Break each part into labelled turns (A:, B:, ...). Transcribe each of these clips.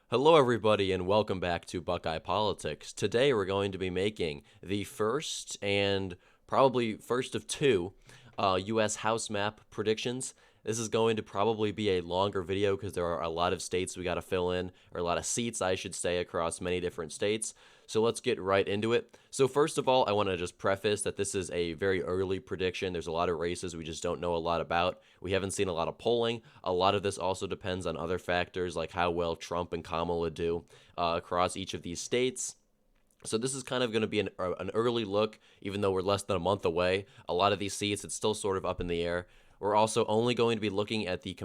A: Hello, everybody, and welcome back to Buckeye Politics. Today, we're going to be making the first and probably first of two U.S. House map predictions. This is going to probably be a longer video because there are a lot of states we got to fill in, or a lot of seats, I should say, across many different states. So let's get right into it. So first of all, I want to just preface that this is a very early prediction. There's a lot of races we just don't know a lot about. We haven't seen a lot of polling. A lot of this also depends on other factors like how well Trump and Kamala do across each of these states. So this is kind of going to be an early look, even though we're less than a month away. A lot of these seats, it's still sort of up in the air. We're also only going to be looking at the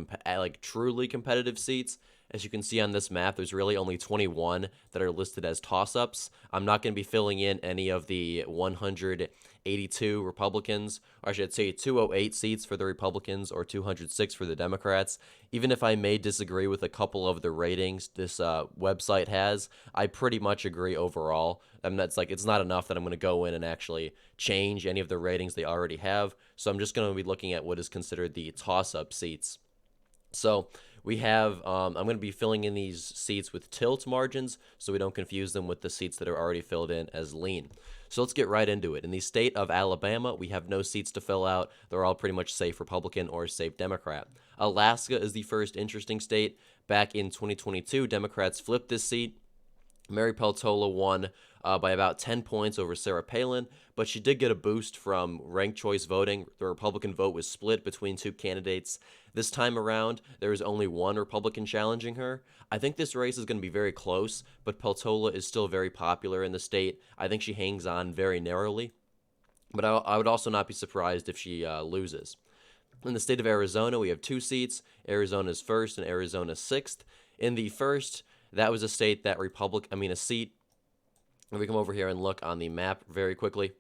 A: truly competitive seats. As you can see on this map, there's really only 21 that are listed as toss-ups. I'm not going to be filling in any of the 182 Republicans, or I should say 208 seats for the Republicans or 206 for the Democrats. Even if I may disagree with a couple of the ratings this website has, I pretty much agree overall. And that's like, it's not enough that I'm going to go in and actually change any of the ratings they already have. So I'm just going to be looking at what is considered the toss-up seats. So we have, I'm going to be filling in these seats with tilt margins so we don't confuse them with the seats that are already filled in as lean. So let's get right into it. In the state of Alabama, we have no seats to fill out. They're all pretty much safe Republican or safe Democrat. Alaska is the first interesting state. Back in 2022, Democrats flipped this seat. Mary Peltola won by about 10 points over Sarah Palin, but she did get a boost from ranked choice voting. The Republican vote was split between two candidates. This time around, there is only one Republican challenging her. I think this race is going to be very close, but Peltola is still very popular in the state. I think she hangs on very narrowly, but I would also not be surprised if she loses. In the state of Arizona, we have two seats. Arizona's first and Arizona's sixth. In the first, that was a state that a seat. If we come over here and look on the map very quickly,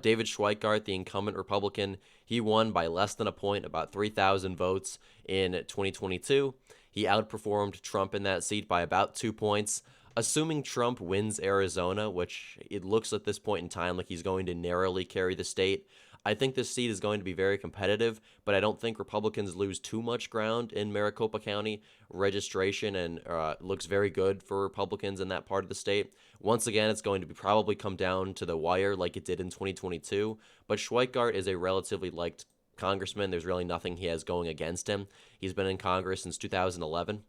A: David Schweikart, the incumbent Republican, he won by less than a point, about 3,000 votes in 2022. He outperformed Trump in that seat by about 2 points. Assuming Trump wins Arizona, which it looks at this point in time like he's going to narrowly carry the state, I think this seat is going to be very competitive, but I don't think Republicans lose too much ground in Maricopa County. Registration and looks very good for Republicans in that part of the state. Once again, it's going to be probably come down to the wire like it did in 2022, but Schweikart is a relatively liked congressman. There's really nothing he has going against him. He's been in Congress since 2011.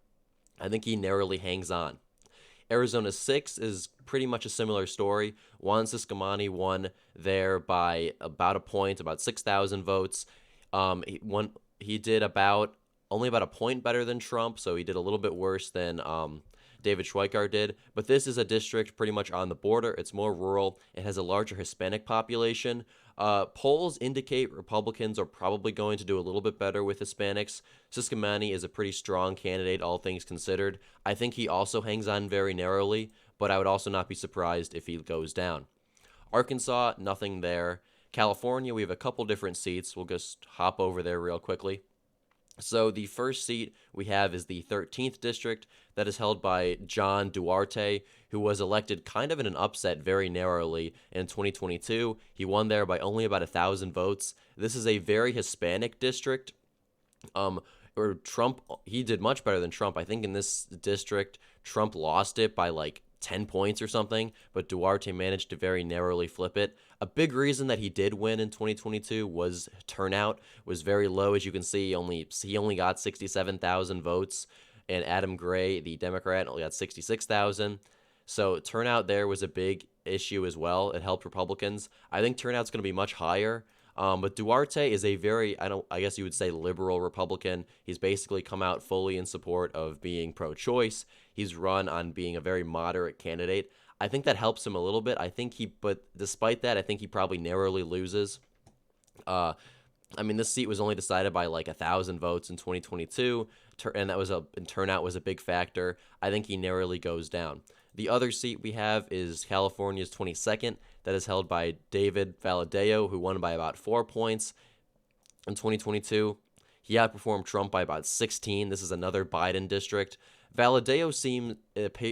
A: I think he narrowly hangs on. Arizona 6 is pretty much a similar story. Juan Ciscomani won there by about a point, about 6,000 votes. He did only about a point better than Trump, so he did a little bit worse than David Schweikart did. But this is a district pretty much on the border. It's more rural. It has a larger Hispanic population. Polls indicate Republicans are probably going to do a little bit better with Hispanics. Ciscomani is a pretty strong candidate, all things considered. I think he also hangs on very narrowly, but I would also not be surprised if he goes down. Arkansas, nothing there. California, we have a couple different seats. We'll just hop over there real quickly. So the first seat we have is the 13th district that is held by John Duarte, who was elected kind of in an upset very narrowly in 2022. He won there by only about 1,000 votes. This is a very Hispanic district. Or Trump, he did much better than Trump. I think in this district, Trump lost it by like 10 points or something, but Duarte managed to very narrowly flip it. A big reason that he did win in 2022 was turnout was very low. As you can see, he only got 67,000 votes, and Adam Gray, the Democrat, only got 66,000. So turnout there was a big issue as well. It helped Republicans. I think turnout's going to be much higher. But Duarte is a very, I guess you would say, liberal Republican. He's basically come out fully in support of being pro-choice. He's run on being a very moderate candidate. I think that helps him a little bit. But despite that, I think he probably narrowly loses. This seat was only decided by like 1,000 votes in 2022, and turnout was a big factor. I think he narrowly goes down. The other seat we have is California's 22nd, that is held by David Valadao, who won by about 4 points in 2022. He outperformed Trump by about 16. This is another Biden district. Valadao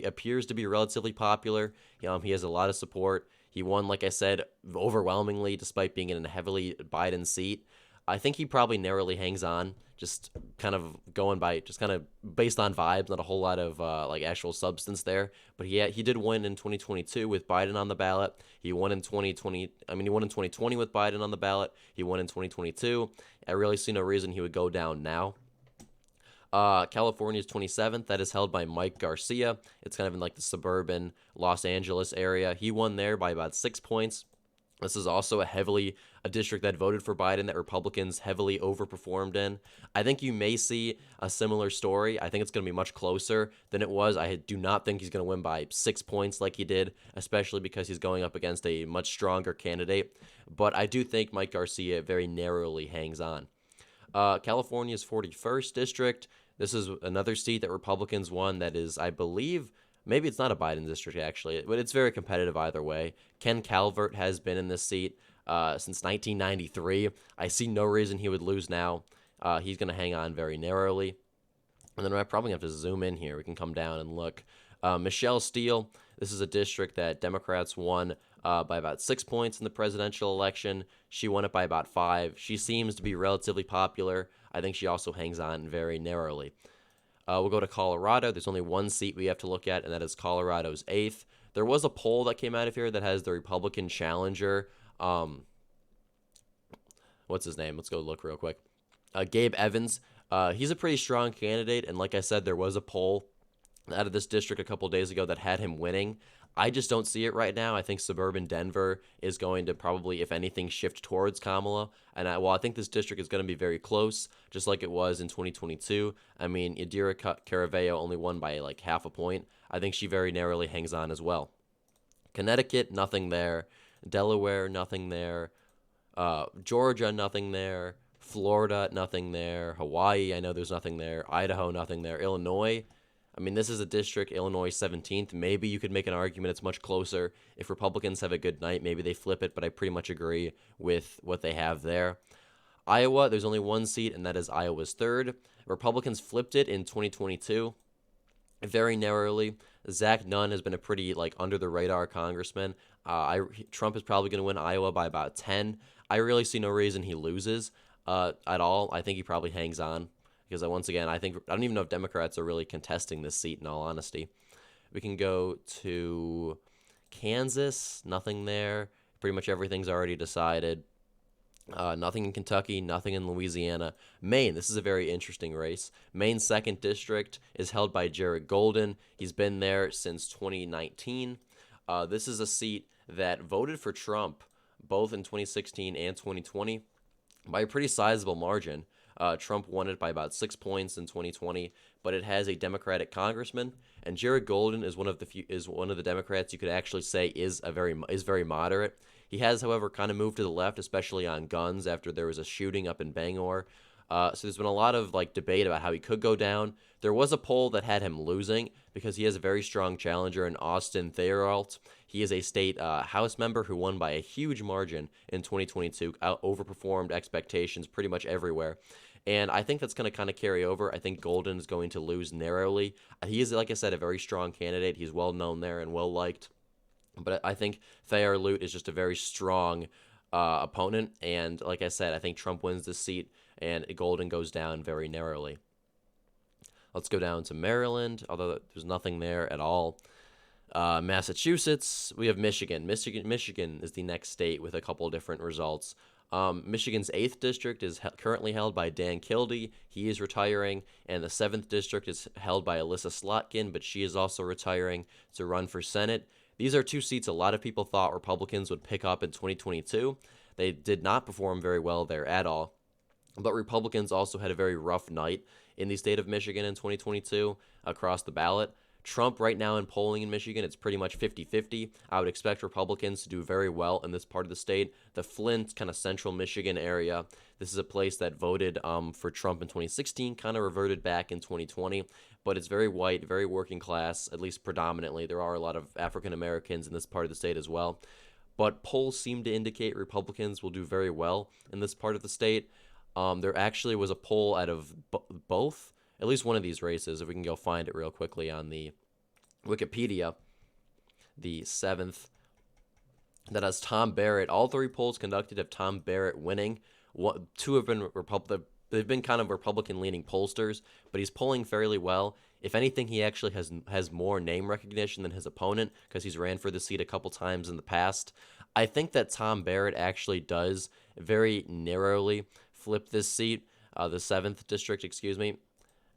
A: appears to be relatively popular. He has a lot of support. He won, like I said, overwhelmingly, despite being in a heavily Biden seat. I think he probably narrowly hangs on, just kind of going by, just kind of based on vibes, not a whole lot of like actual substance there. But he did win in 2022 with Biden on the ballot. He won in 2020. I mean, he won in 2020 with Biden on the ballot. He won in 2022. I really see no reason he would go down now. California's 27th. That is held by Mike Garcia. It's kind of in like the suburban Los Angeles area. He won there by about 6 points. This is also a district that voted for Biden that Republicans heavily overperformed in. I think you may see a similar story. I think it's going to be much closer than it was. I do not think he's going to win by 6 points like he did, especially because he's going up against a much stronger candidate. But I do think Mike Garcia very narrowly hangs on. California's 41st district. This is another seat that Republicans won that is, I believe, maybe it's not a Biden district actually, but it's very competitive either way. Ken Calvert has been in this seat since 1993. I see no reason he would lose now. He's going to hang on very narrowly. And then I probably have to zoom in here. We can come down and look. Michelle Steele, this is a district that Democrats won by about 6 points in the presidential election. She won it by about 5. She seems to be relatively popular. I think she also hangs on very narrowly. We'll go to Colorado. There's only one seat we have to look at, and that is Colorado's 8th. There was a poll that came out of here that has the Republican challenger. What's his name? Let's go look real quick. Gabe Evans. He's a pretty strong candidate, and like I said, there was a poll out of this district a couple days ago that had him winning. I just don't see it right now. I think suburban Denver is going to probably, if anything, shift towards Kamala. And I think this district is going to be very close, just like it was in 2022. I mean, Yadira Caraveo only won by like half a point. I think she very narrowly hangs on as well. Connecticut, nothing there. Delaware, nothing there. Georgia, nothing there. Florida, nothing there. Hawaii, I know there's nothing there. Idaho, nothing there. Illinois, I mean, this is a district, Illinois 17th. Maybe you could make an argument it's much closer. If Republicans have a good night, maybe they flip it, but I pretty much agree with what they have there. Iowa, there's only one seat, and that is Iowa's 3rd. Republicans flipped it in 2022 very narrowly. Zach Nunn has been a pretty under-the-radar congressman. Trump is probably going to win Iowa by about 10. I really see no reason he loses at all. I think he probably hangs on. Because once again, I don't even know if Democrats are really contesting this seat, in all honesty. We can go to Kansas, nothing there. Pretty much everything's already decided. Nothing in Kentucky, nothing in Louisiana. Maine, this is a very interesting race. Maine's 2nd district is held by Jared Golden. He's been there since 2019. This is a seat that voted for Trump both in 2016 and 2020 by a pretty sizable margin. Trump won it by about 6 points in 2020, but it has a Democratic congressman, and Jared Golden is one of the Democrats you could actually say is very moderate. He has, however, kind of moved to the left, especially on guns after there was a shooting up in Bangor. So there's been a lot of debate about how he could go down. There was a poll that had him losing because he has a very strong challenger in Austin Thayeralt. He is a state House member who won by a huge margin in 2022, overperformed expectations pretty much everywhere. And I think that's going to kind of carry over. I think Golden is going to lose narrowly. He is, like I said, a very strong candidate. He's well known there and well liked. But I think Thayer Lute is just a very strong opponent. And like I said, I think Trump wins this seat and Golden goes down very narrowly. Let's go down to Maryland, although there's nothing there at all. Massachusetts, we have Michigan. Michigan is the next state with a couple different results. Michigan's 8th district is currently held by Dan Kildee. He is retiring. And the 7th district is held by Alyssa Slotkin, but she is also retiring to run for Senate. These are 2 seats a lot of people thought Republicans would pick up in 2022. They did not perform very well there at all. But Republicans also had a very rough night in the state of Michigan in 2022 across the ballot. Trump right now in polling in Michigan, it's pretty much 50-50. I would expect Republicans to do very well in this part of the state. The Flint, kind of central Michigan area, this is a place that voted for Trump in 2016, kind of reverted back in 2020. But it's very white, very working class, at least predominantly. There are a lot of African Americans in this part of the state as well. But polls seem to indicate Republicans will do very well in this part of the state. There actually was a poll out of both, at least one of these races, if we can go find it real quickly on the Wikipedia, the 7th, that has Tom Barrett. All 3 polls conducted have Tom Barrett winning. Two have been they've been kind of Republican-leaning pollsters, but he's polling fairly well. If anything, he actually has more name recognition than his opponent because he's ran for the seat a couple times in the past. I think that Tom Barrett actually does very narrowly flip this seat, the seventh district, excuse me.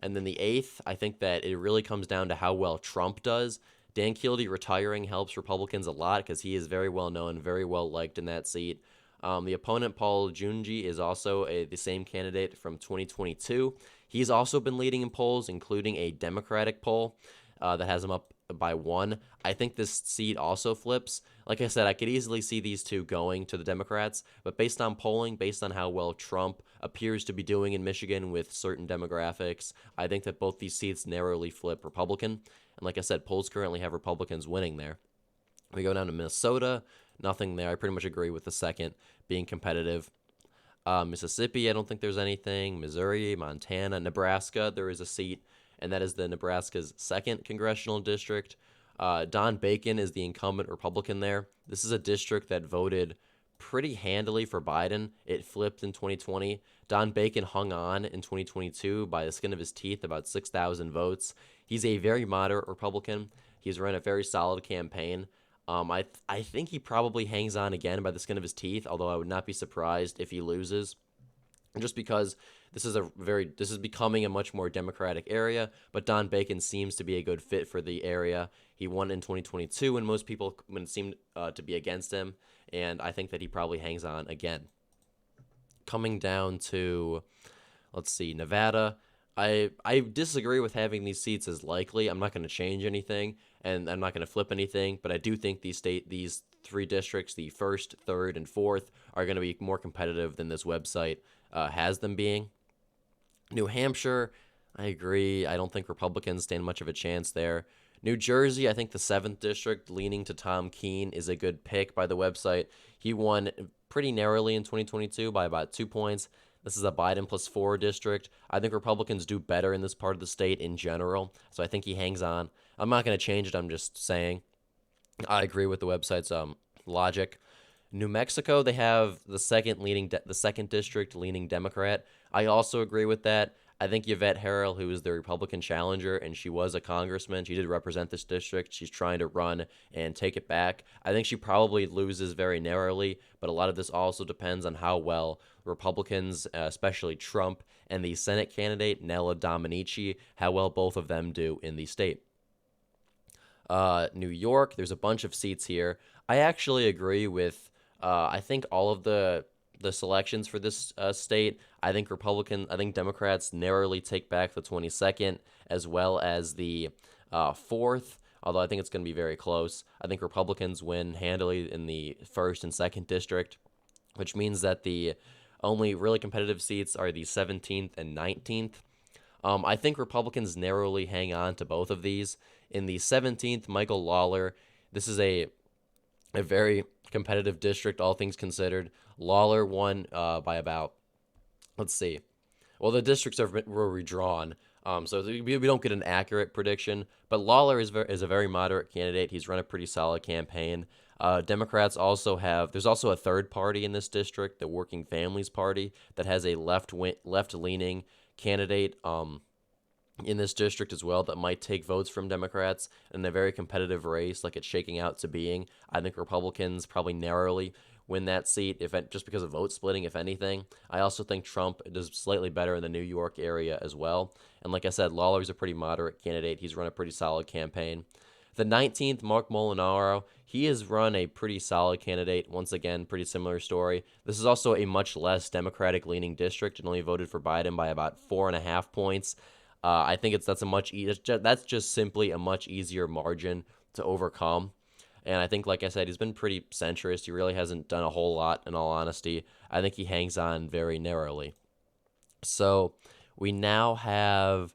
A: And then the eighth, I think that it really comes down to how well Trump does. Dan Kildee retiring helps Republicans a lot because he is very well known, very well liked in that seat. The opponent, Paul Junji, is also the same candidate from 2022. He's also been leading in polls, including a Democratic poll that has him up by one. I think this seat also flips. Like I said, I could easily see these two going to the Democrats, but based on polling, based on how well Trump appears to be doing in Michigan with certain demographics, I think that both these seats narrowly flip Republican. And like I said, polls currently have Republicans winning there. We go down to Minnesota, nothing there. I pretty much agree with the second being competitive. Mississippi, I don't think there's anything. Missouri, Montana, Nebraska, there is a seat, and that is the Nebraska's second congressional district. Don Bacon is the incumbent Republican there. This is a district that voted pretty handily for Biden. It flipped in 2020. Don Bacon hung on in 2022 by the skin of his teeth, about 6,000 votes. He's a very moderate Republican. He's run a very solid campaign. I think he probably hangs on again by the skin of his teeth, although I would not be surprised if he loses, just because this is becoming a much more Democratic area. But Don Bacon seems to be a good fit for the area. He won in 2022 when most people seemed to be against him, and I think that he probably hangs on again. Coming down to, let's see, Nevada. I disagree with having these seats as likely. I'm not going to change anything, and I'm not going to flip anything, but I do think these three districts, the first, third, and fourth, are going to be more competitive than this website has them being. New Hampshire, I agree. I don't think Republicans stand much of a chance there. New Jersey, I think the 7th district, leaning to Tom Keene, is a good pick by the website. He won pretty narrowly in 2022 by about 2 points. This is a Biden +4 district. I think Republicans do better in this part of the state in general, so I think he hangs on. I'm not going to change it. I'm just saying I agree with the website's logic. New Mexico, they have the second district leaning Democrat. I also agree with that. I think Yvette Harrell, who is the Republican challenger, and she was a congressman, she did represent this district. She's trying to run and take it back. I think she probably loses very narrowly, but a lot of this also depends on how well Republicans, especially Trump, and the Senate candidate, Nella Dominici, how well both of them do in the state. New York, there's a bunch of seats here. I actually agree with, I think all of the selections for this state. I think Democrats narrowly take back the 22nd as well as the 4th, although I think it's going to be very close. I think Republicans win handily in the 1st and 2nd district, which means that the only really competitive seats are the 17th and 19th. I think Republicans narrowly hang on to both of these. In the 17th, Michael Lawler, this is a very competitive district, all things considered. Lawler won by about, let's see. Well, the districts were redrawn, so we don't get an accurate prediction. But Lawler is a very moderate candidate. He's run a pretty solid campaign. Democrats also there's also a third party in this district, the Working Families Party, that has a left-leaning candidate in this district as well that might take votes from Democrats in a very competitive race like it's shaking out to being. I think Republicans probably narrowly win that seat, just because of vote splitting, if anything. I also think Trump does slightly better in the New York area as well. And like I said, Lawler's a pretty moderate candidate. He's run a pretty solid campaign. The 19th, Mark Molinaro, he has run a pretty solid candidate. Once again, pretty similar story. This is also a much less Democratic-leaning district and only voted for Biden by about 4.5 points. I think that's just simply a much easier margin to overcome. And I think, like I said, he's been pretty centrist. He really hasn't done a whole lot, in all honesty. I think he hangs on very narrowly. So we now have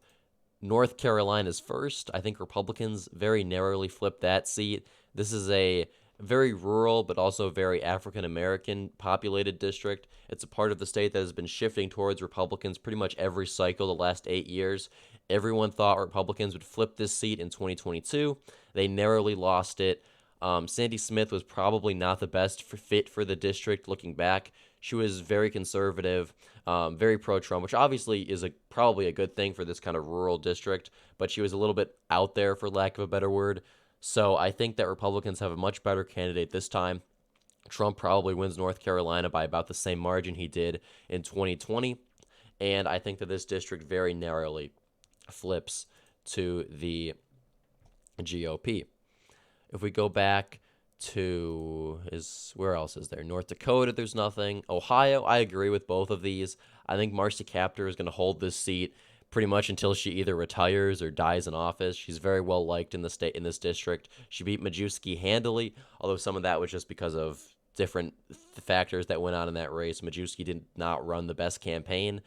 A: North Carolina's first. I think Republicans very narrowly flipped that seat. This is a very rural but also very African-American populated district. It's a part of the state that has been shifting towards Republicans pretty much every cycle the last 8 years. Everyone thought Republicans would flip this seat in 2022. They narrowly lost it. Sandy Smith was probably not the best fit for the district looking back. She was very conservative, very pro-Trump, which obviously is probably a good thing for this kind of rural district, but she was a little bit out there, for lack of a better word. So I think that Republicans have a much better candidate this time. Trump probably wins North Carolina by about the same margin he did in 2020. And I think that this district very narrowly flips to the GOP. If we go back to where else is there? North Dakota, there's nothing. Ohio, I agree with both of these. I think Marcy Kaptur is going to hold this seat pretty much until she either retires or dies in office. She's very well liked in the state in this district. She beat Majewski handily, although some of that was just because of different factors that went on in that race. Majewski did not run the best campaign,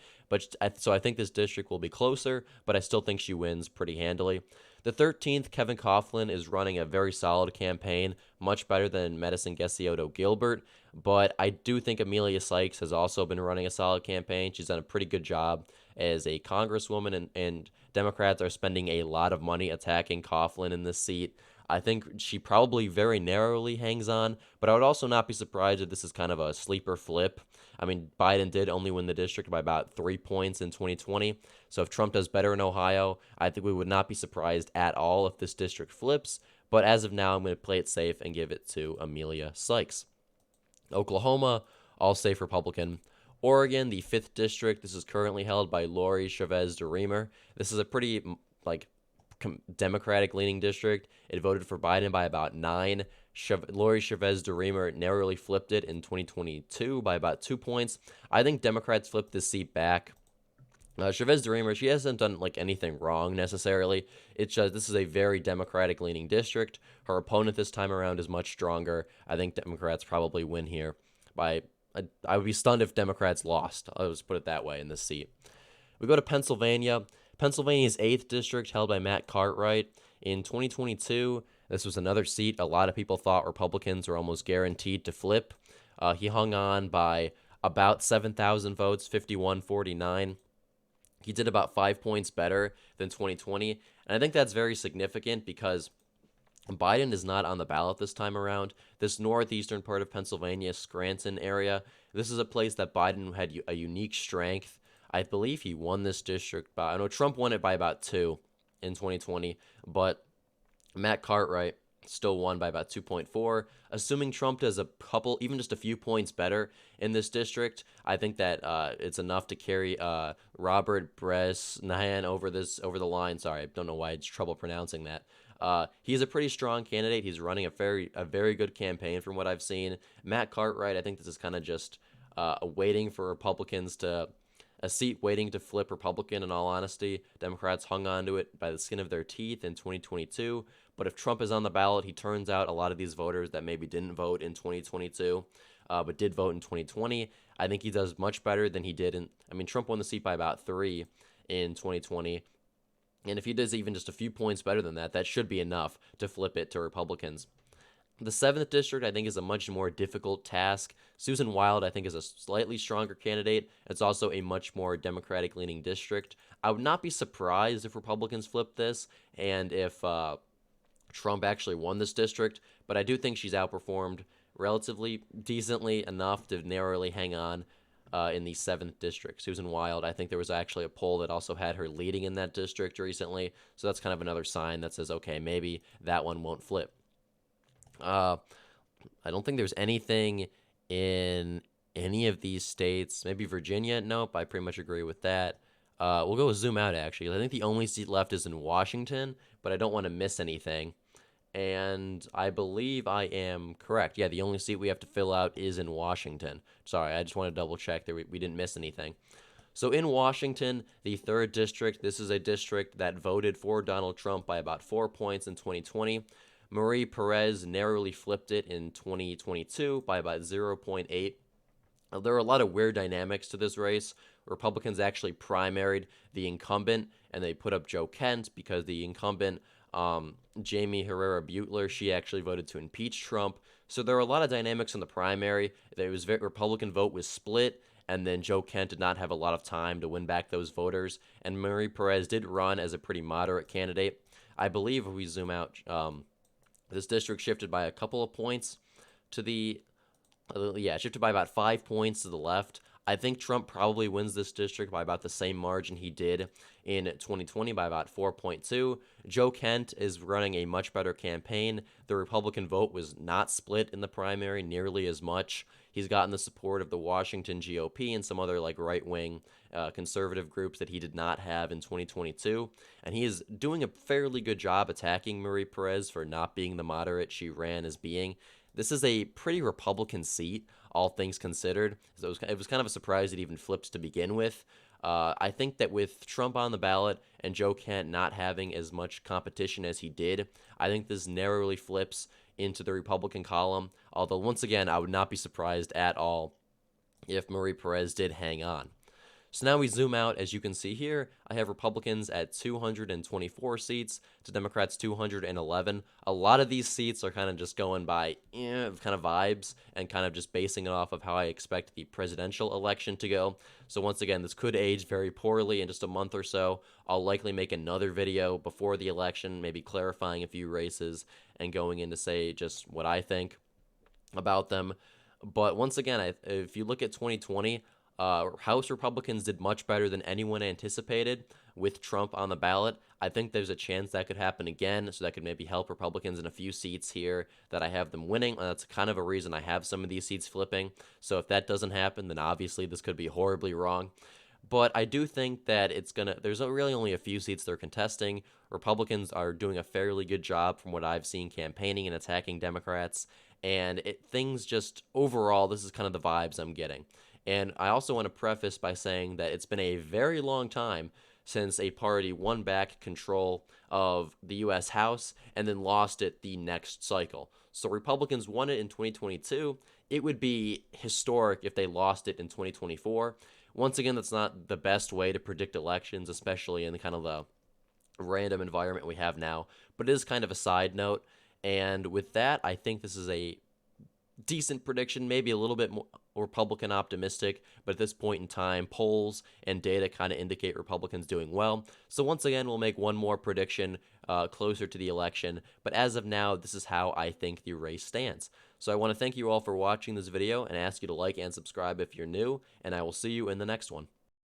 A: so I think this district will be closer, but I still think she wins pretty handily. The 13th, Kevin Coughlin is running a very solid campaign, much better than Medicine Gessioto Gilbert, but I do think Amelia Sykes has also been running a solid campaign. She's done a pretty good job as a congresswoman, and Democrats are spending a lot of money attacking Coughlin in this seat. I think she probably very narrowly hangs on, but I would also not be surprised if this is kind of a sleeper flip. I mean, Biden did only win the district by about 3 points in 2020. So if Trump does better in Ohio, I think we would not be surprised at all if this district flips. But as of now, I'm going to play it safe and give it to Amelia Sykes. Oklahoma, all safe Republican. Oregon, the 5th district. This is currently held by Lori Chavez DeRemer. This is a pretty, Democratic-leaning district. It voted for Biden by about 9. Lori Chavez DeRemer narrowly flipped it in 2022 by about 2 points. I think Democrats flipped this seat back. Chavez DeRemer, she hasn't done anything wrong necessarily. It's just this is a very Democratic-leaning district. Her opponent this time around is much stronger. I think Democrats probably win here by. I would be stunned if Democrats lost. I'll just put it that way in this seat. We go to Pennsylvania. Pennsylvania's 8th district, held by Matt Cartwright. In 2022, this was another seat a lot of people thought Republicans were almost guaranteed to flip. He hung on by about 7,000 votes, 51-49. He did about 5 points better than 2020. And I think that's very significant because Biden is not on the ballot this time around. This northeastern part of Pennsylvania, Scranton area, this is a place that Biden had a unique strength. I believe he won this district I know Trump won it by about 2 in 2020, but Matt Cartwright still won by about 2.4. Assuming Trump does a couple, even just a few points better in this district, I think that it's enough to carry Robert Bresnahan over the line. Sorry, I don't know why I had trouble pronouncing that. He's a pretty strong candidate. He's running a very good campaign from what I've seen. Matt Cartwright, I think this is kind of just waiting for Republicans to. A seat waiting to flip Republican, in all honesty. Democrats hung on to it by the skin of their teeth in 2022. But if Trump is on the ballot, he turns out a lot of these voters that maybe didn't vote in 2022, but did vote in 2020. I think he does much better than he did Trump won the seat by about 3 in 2020. And if he does even just a few points better than that, that should be enough to flip it to Republicans. The 7th district, I think, is a much more difficult task. Susan Wild, I think, is a slightly stronger candidate. It's also a much more Democratic-leaning district. I would not be surprised if Republicans flip this and if Trump actually won this district, but I do think she's outperformed relatively decently enough to narrowly hang on in the 7th district. Susan Wild, I think there was actually a poll that also had her leading in that district recently, so that's kind of another sign that says, okay, maybe that one won't flip. I don't think there's anything in any of these states. Maybe Virginia. Nope, I pretty much agree with that. We'll go zoom out, actually. I think the only seat left is in Washington, but I don't want to miss anything. And I believe I am correct. Yeah, the only seat we have to fill out is in Washington. Sorry, I just want to double check that we didn't miss anything. So in Washington, the 3rd district, this is a district that voted for Donald Trump by about 4 points in 2020. Marie Perez narrowly flipped it in 2022 by about 0.8. There are a lot of weird dynamics to this race. Republicans actually primaried the incumbent, and they put up Joe Kent because the incumbent, Jamie Herrera Butler, she actually voted to impeach Trump. So there are a lot of dynamics in the primary. Republican vote was split, and then Joe Kent did not have a lot of time to win back those voters. And Marie Perez did run as a pretty moderate candidate. I believe if we zoom out, this district shifted by a couple of points to the Yeah, shifted by about 5 points to the left. I think Trump probably wins this district by about the same margin he did in 2020 by about 4.2. Joe Kent is running a much better campaign. The Republican vote was not split in the primary nearly as much. He's gotten the support of the Washington GOP and some other like right-wing conservative groups that he did not have in 2022. And he is doing a fairly good job attacking Marie Perez for not being the moderate she ran as being. This is a pretty Republican seat, all things considered. So it was kind of a surprise it even flipped to begin with. I think that with Trump on the ballot and Joe Kent not having as much competition as he did, I think this narrowly flips into the Republican column. Although, once again, I would not be surprised at all if Marie Perez did hang on. So now we zoom out. As you can see here, I have Republicans at 224 seats to Democrats 211. A lot of these seats are kind of just going by kind of vibes and kind of just basing it off of how I expect the presidential election to go. So once again, this could age very poorly in just a month or so. I'll likely make another video before the election, maybe clarifying a few races and going into say just what I think about them. But once again, if you look at 2020, House Republicans did much better than anyone anticipated with Trump on the ballot. I think there's a chance that could happen again, so that could maybe help Republicans in a few seats here that I have them winning. And that's kind of a reason I have some of these seats flipping. So if that doesn't happen, then obviously this could be horribly wrong. But I do think that there's really only a few seats they're contesting. Republicans are doing a fairly good job from what I've seen campaigning and attacking Democrats. And things just overall, this is kind of the vibes I'm getting. And I also want to preface by saying that it's been a very long time since a party won back control of the U.S. House and then lost it the next cycle. So Republicans won it in 2022. It would be historic if they lost it in 2024. Once again, that's not the best way to predict elections, especially in the kind of the random environment we have now. But it is kind of a side note. And with that, I think this is a decent prediction, maybe a little bit more Republican optimistic, but at this point in time, polls and data kind of indicate Republicans doing well. So once again, we'll make one more prediction closer to the election, but as of now, this is how I think the race stands. So I want to thank you all for watching this video and ask you to like and subscribe if you're new, and I will see you in the next one.